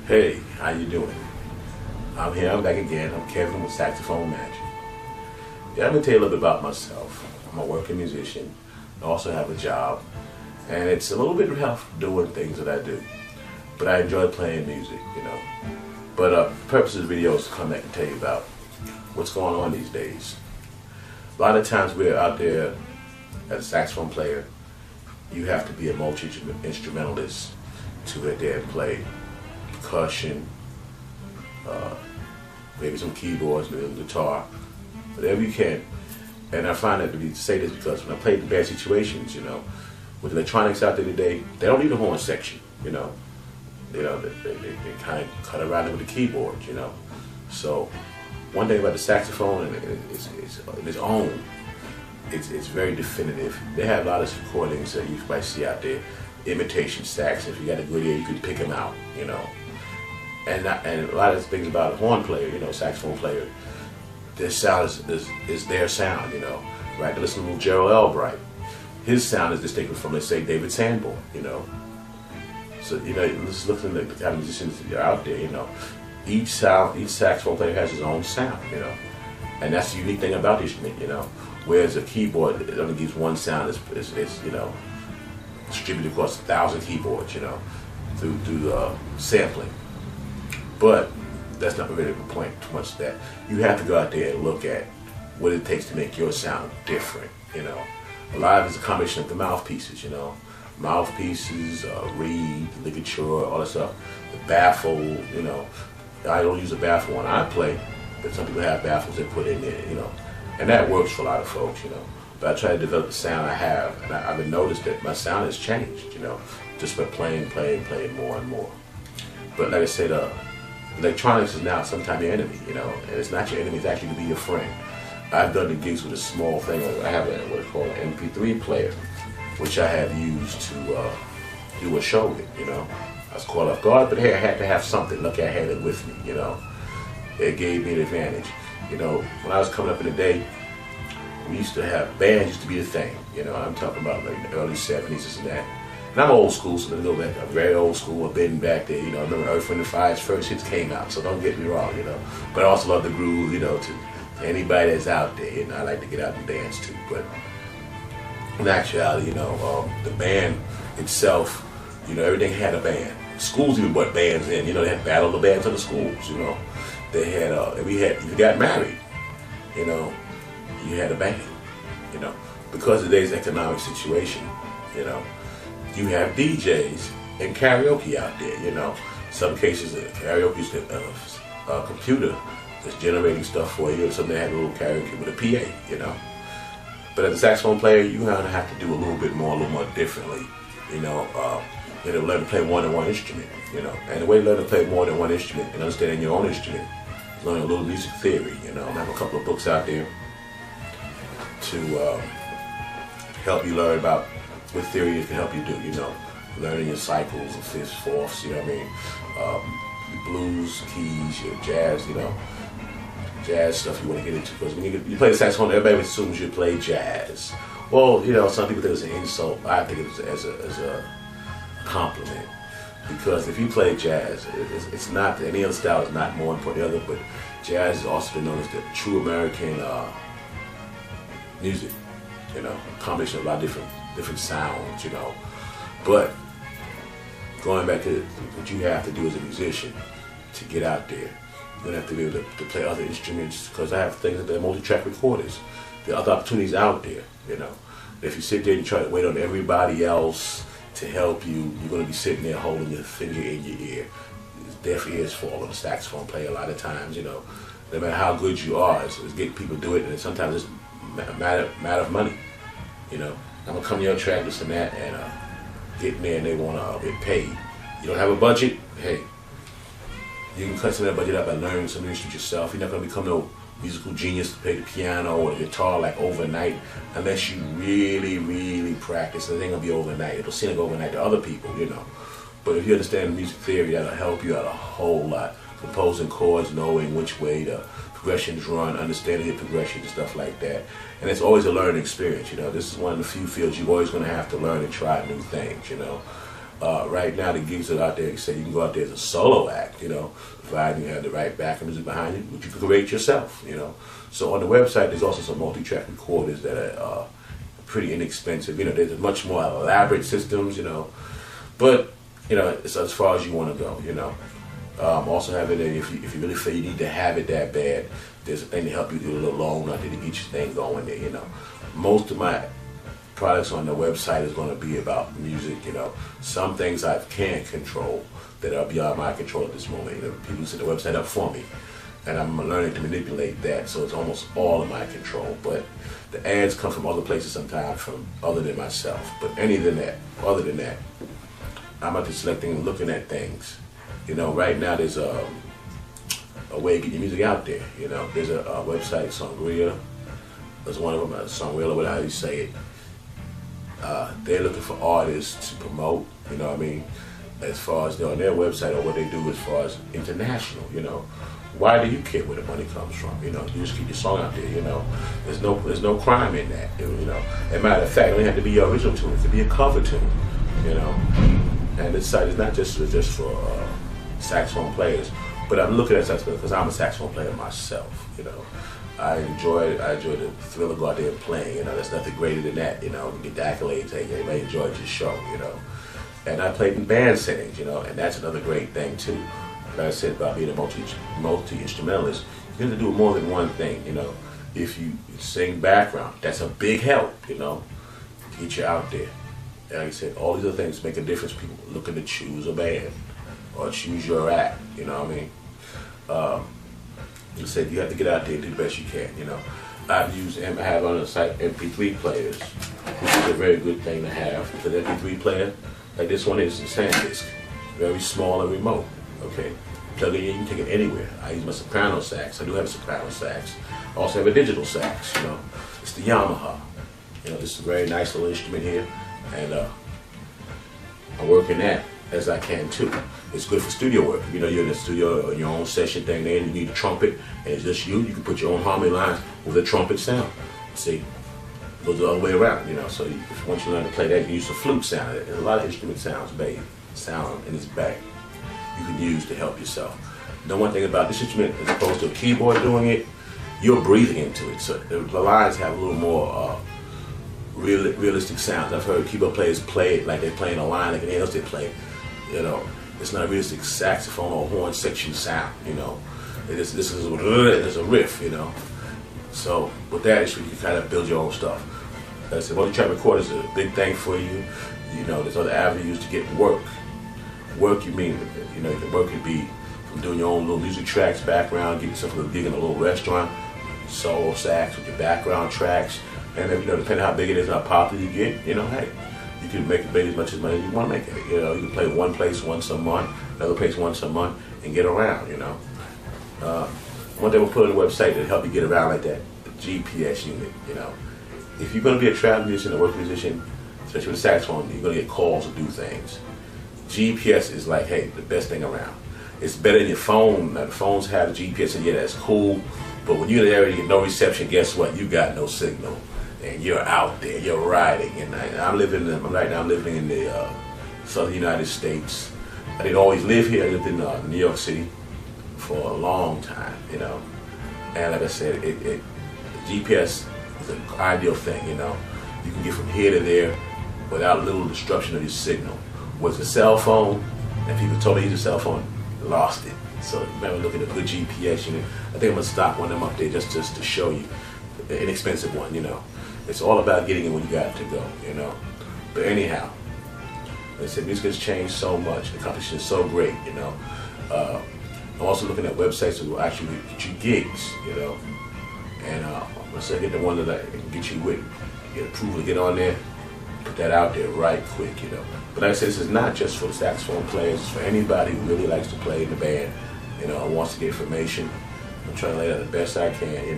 Hey, how you doing? I'm here, I'm back again. I'm Kevin with Saxophone Magic. Yeah, I'm gonna tell you a little bit about myself. I'm a working musician. I also have a job. And it's a little bit rough doing things that I do. But I enjoy playing music. But the purpose of the video is to come back and tell you about what's going on these days. A lot of times we're out there as a saxophone player, you have to be a multi-instrumentalist to get there and play percussion, maybe some keyboards, maybe a guitar, whatever you can. And I find that to be to say this because when I play the bad situations, with electronics out there today, they don't need a horn section, they kind of cut around it with the keyboard, So one thing about the saxophone, and it's in its own, it's very definitive. They have a lot of recordings that you might see out there, imitation sax. If you got a good ear, you can pick them out, And a lot of things about a horn player, saxophone player, their sound is their sound, Right? To listen to Gerald Albright, his sound is distinct from, let's say, David Sanborn, So let's look at the kind of musicians that are out there, Each saxophone player has his own sound, And that's the unique thing about the instrument, Whereas a keyboard, it only gives one sound. It's distributed across 1,000 keyboards, through sampling. But that's not really the point too much of that. You have to go out there and look at what it takes to make your sound different, A lot of it's a combination of the mouthpieces, Mouthpieces, reed, ligature, all that stuff. The baffle, I don't use a baffle when I play, but some people have baffles they put in there, And that works for a lot of folks, But I try to develop the sound I have, and I've noticed that my sound has changed, just by playing more and more. But like I said, electronics is now sometimes your enemy, And it's not your enemy; it's actually to be your friend. I've done the gigs with a small thing. I have what's called an MP3 player, which I have used to do a show with, I was caught off guard, but hey, I had to have something. Lucky I had it with me, It gave me an advantage. When I was coming up in the day, we used to have bands used to be a thing. I'm talking about like the early 70s, this and that. And I'm old school, so let me go back. I'm very old school. I've been back there. I remember Earth, Wind & Fire's first hits came out, so don't get me wrong, But I also love the groove, to anybody that's out there, I like to get out and dance too. But in actuality, the band itself, everything had a band. Schools even brought bands in. They had Battle of the Bands in the schools. They had, if you got married, you had a band. Because of today's economic situation, you have DJs and karaoke out there. Some cases, karaoke's a computer that's generating stuff for you, or something that had a little karaoke with a PA. But as a saxophone player, you're gonna have to do a little more differently. Learn to play more than one instrument. And the way to learn to play more than one instrument and understanding your own instrument is learning a little music theory. I have a couple of books out there to help you learn about what theory can help you do. Learning your cycles, and fifths, fourths. Your blues, keys, your jazz. Jazz stuff you want to get into, because when you play the saxophone, everybody assumes you play jazz. Well, some people think it's an insult. I think it's as a compliment, because if you play jazz, it's not, any other style is not more important than the other, but jazz has also been known as the true American music. A combination of a lot of different sounds. But going back to what you have to do as a musician to get out there. You're going to have to be able to play other instruments, because I have things that are multi-track recorders. There are other opportunities out there, If you sit there and you try to wait on everybody else to help you, you're going to be sitting there holding your finger in your ear. Deaf ears fall on a saxophone player a lot of times, No matter how good you are, it's getting people to do it, and sometimes it's a matter of money, I'm going to come to your track, this and that, and get in there and they want to get paid. You don't have a budget? Hey. You can cut some of that budget up by learning some instruments yourself. You're not going to become no musical genius to play the piano or the guitar like overnight, unless you really, really practice. It ain't going to be overnight. It'll seem like overnight to other people, But if you understand music theory, that'll help you out a whole lot. Composing chords, knowing which way the progressions run, understanding the progression and stuff like that. And it's always a learning experience, This is one of the few fields you're always going to have to learn and try new things, Right now, the gigs that are out there, say you can go out there as a solo act, providing you have the right backing music behind you, which you can create yourself. So on the website, there's also some multi-track recorders that are pretty inexpensive. There's much more elaborate systems, but it's as far as you want to go. Also have it if you really feel you need to have it that bad, there's a thing to help you do a little loan out there to get your thing going there. Most of my products on the website is going to be about music. Some things I can't control that are beyond my control at this moment. People set the website up for me, and I'm learning to manipulate that, so it's almost all in my control. But the ads come from other places sometimes, from other than myself. But other than that, I'm out there selecting and looking at things. Right now there's a way to get your music out there. There's a website, Songria. There's one of them, Songria, whatever you say it. They're looking for artists to promote, as far as on their website or what they do as far as international, Why do you care where the money comes from? You just keep your song out there, There's no crime in that, As a matter of fact, it don't have to be your original tune, it could be a cover tune, And this site is not just for saxophone players, but I'm looking at saxophone because I'm a saxophone player myself, I enjoy the thrill of go out there and playing. There's nothing greater than that. Get the accolades. Hey, everybody enjoyed your show. And I played in band settings. And that's another great thing too. Like I said about being a multi instrumentalist, you have to do more than one thing. If you sing background, that's a big help. Get you out there. And like I said, all these other things make a difference. People looking to choose a band or choose your act. You know what I mean? You said you have to get out there and do the best you can. I have on the site MP3 players, which is a very good thing to have. Because MP3 player, like this one is a SanDisk, very small and remote. Okay, plug it in, you can take it anywhere. I use my soprano sax. I do have a soprano sax. I also have a digital sax. It's the Yamaha. This is a very nice little instrument here, and I work in that as I can too. It's good for studio work. You're in the studio or your own session thing there, and you need a trumpet, and it's just you can put your own harmony lines with a trumpet sound. See, it goes the other way around, So once you learn to play that, you can use the flute sound. There's a lot of instrument sound in its back you can use to help yourself. The one thing about this instrument, as opposed to a keyboard doing it, you're breathing into it. So the lines have a little more realistic sounds. I've heard keyboard players play it like they're playing a line like anything else they play. It's not a realistic saxophone or horn section sound. This is a riff. So with that, you can kind of build your own stuff. Like I said, multi-track recorder is a big thing for you. There's other avenues to get work. Work, you can work could be from doing your own little music tracks, background, get yourself a little gig in a little restaurant, solo sax with your background tracks, and then, depending on how big it is and how popular you get, hey, you can make as much as money as you want to make it. You can play one place once a month, another place once a month, and get around. One thing we'll put on the website to help you get around like that, the GPS unit. If you're going to be a travel musician, a work musician, especially with a saxophone, you're going to get calls to do things. GPS is like, hey, the best thing around. It's better than your phone. Now, the phones have the GPS, and yeah, that's cool. But when you're there and you get no reception, guess what? You got no signal. And you're out there, you're riding, and I'm living in the southern United States. I didn't always live here. I lived in New York City for a long time, And like I said, GPS is an ideal thing, You can get from here to there without little disruption of your signal. With a cell phone, and people told me to use a cell phone, lost it. So remember, look at a good GPS unit. I think I'm gonna stock one of them up there just to show you, an inexpensive one, It's all about getting it when you got to go, But anyhow, like I said, music has changed so much. The competition is so great, I'm also looking at websites that will actually get you gigs, And once I get the one that I can get you with, get approval to get on there, put that out there right quick, But like I said, this is not just for the saxophone players. It's for anybody who really likes to play in the band, and wants to get information. I'm trying to lay out the best I can,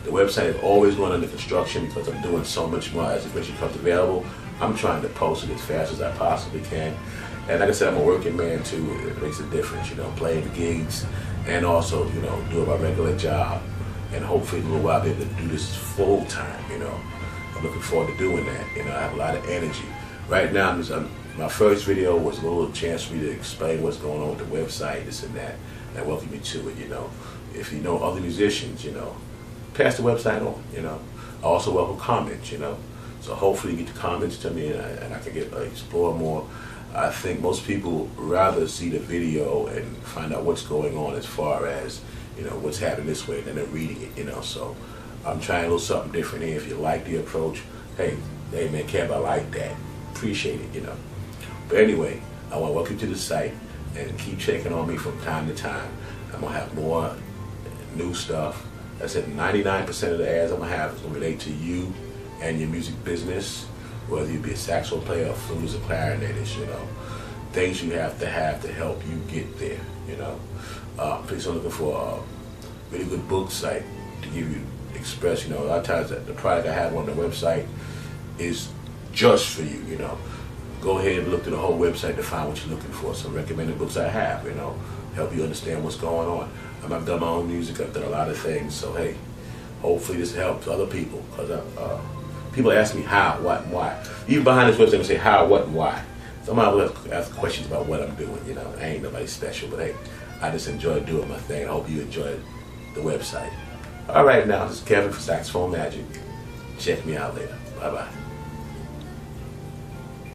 The website is always going under construction because I'm doing so much more as information becomes available. I'm trying to post it as fast as I possibly can. And like I said, I'm a working man too. It makes a difference, playing the gigs and also, doing my regular job. And hopefully in a little while I'll be able to do this full time, I'm looking forward to doing that. I have a lot of energy. Right now, My first video was a little chance for me to explain what's going on with the website, this and that, and welcome you to it, you know. If you know other musicians, you know, pass the website on, you know. I also welcome comments, you know. So hopefully you get the comments to me and I can get explore more. I think most people rather see the video and find out what's going on as far as, you know, what's happening this way than they're reading it, you know. So I'm trying a little something different here. If you like the approach, hey man, Kev, I like that. Appreciate it, you know. But anyway, I want to welcome you to the site and keep checking on me from time to time. I'm going to have more new stuff. I said 99% of the ads I'm going to have is going to relate to you and your music business, whether you be a saxophone player, a flutist, a clarinetist, you know. Things you have to help you get there, you know. Please, I'm looking for a really good book site to give you, express, you know. A lot of times the product I have on the website is just for you, you know. Go ahead and look through the whole website to find what you're looking for. Some recommended books I have, you know, help you understand what's going on. I've done my own music, I've done a lot of things, so hey, hopefully this helps other people, because people ask me how, what, and why. Even behind this website, they say how, what, and why. Somebody will ask questions about what I'm doing, you know. I ain't nobody special, but hey, I just enjoy doing my thing. I hope you enjoy the website. All right, now, this is Kevin for Saxophone Magic. Check me out later. Bye-bye.